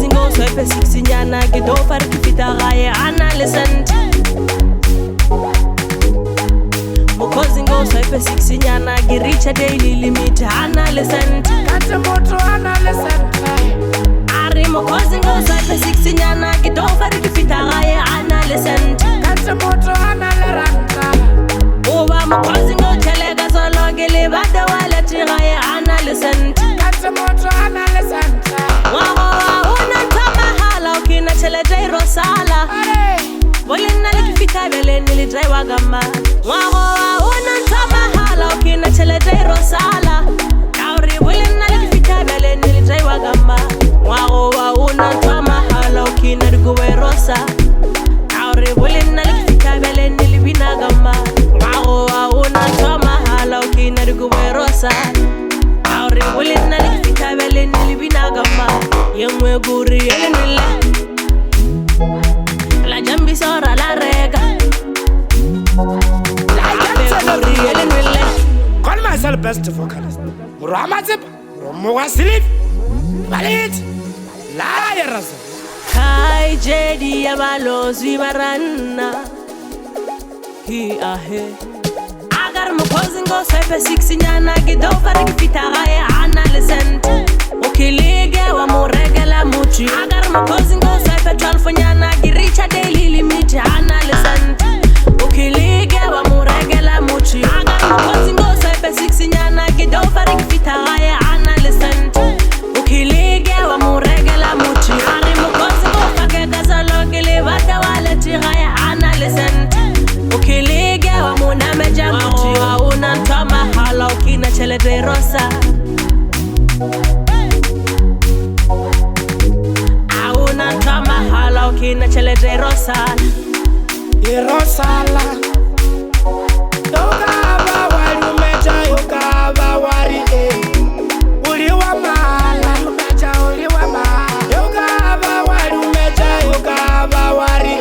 Mkosi ngo swipe 6 nyana gido far kifita gaye analysant. Mkosi ngo swipe 6 nyana giricha daily limit analysant. Kate moto analysant. Ari mkosi ngo swipe 6 nyana gido far kifita gaye analysant. Kate moto analysant. Oba mkosi ngo chelega solo gele bada wala tigaye analysant. Kate moto analysant. Ukina chele jairo sala Bolina likifika bele nilidaiwa gamba Mwago unantama hala Ukina chele jairo sala Kauri bolina likifika bele nilidaiwa gamba Mwago unantama hala Ukina riguwe rosa Kauri bolina likifika bele nilibina gamba Mwago unantama hala Ukina riguwe rosa Kauri bolina likifika bele nilibina gamba Yemwe guri ele nile La jambi sora la rega La guri ele nile Call myself best vocalist Muramazip Muwasilif Balit La Razolo Khaejedi ya Balozwi barana Hi ahe Agar mkosi ngo swipe 6 nyana gido far kifita gaye analysant Ukilige wa muregela muchi Agar mkosi ngo swipe 12 nyana giricha daily limit analysant Ukilige wa muregela muchi Agar mkosi ngo swipe 6 nyana gido far kifita gaye analysant Ukilige wa muregela muchi Ari mkosi ngo fake Razolo gele bada wala tigaye analysant Ukilige wa munameja muchi wa unantama hala Ukina chele de rosa Unantama hala Ukina chele de rosala Rosala Yogaba wari umeja yogaba wari Uliwa mala umeja uliwa mala Yogaba wari umeja yogaba wari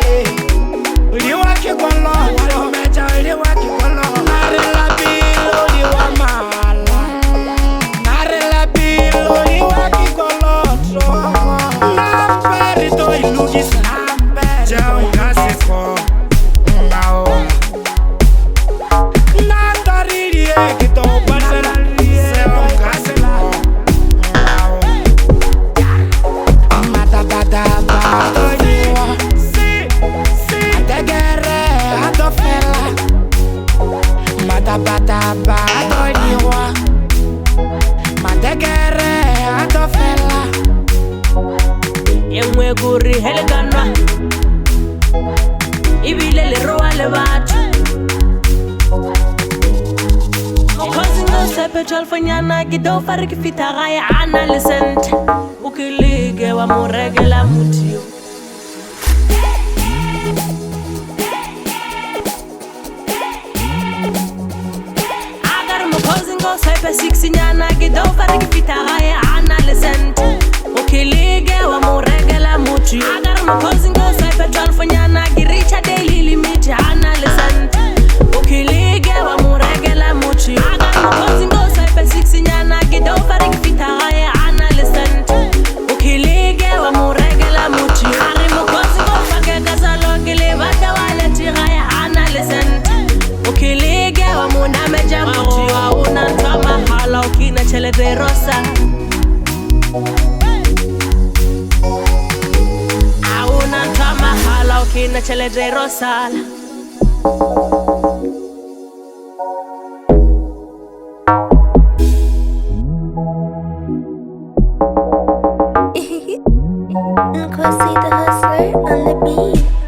Uliwa kikolo wari umeja uliwa kikolo Narela bilo uliwa mala Narela bilo uliwa kikolo Namperi to ilugisa Jao ngasiko Yemwe guri helganwa Ibile le roa le batu Mkosi ngo swipe 12 nyana gido far kifita gaye analysant Ukilige wa muregela mutio Agar mkosi ngo swipe 6 nyana gido far kifita gaye analysant Ukilige wa muregela muchi Agar mkosi ngo swipe 12 nyana giricha daily limit analysant Ukilige wa muregela muchi Agar mkosi ngo swipe 6 nyana gido far kifita gaye analysant Ukilige wa muregela muchi Ari mkosi ngo fake Razolo gele bada wala tigaye analysant Ukilige wa munameja muchi wa unantama hala Ukina chele de rosa Unantama hala Ukina chele de rosala Nkosi the hustler on the beat.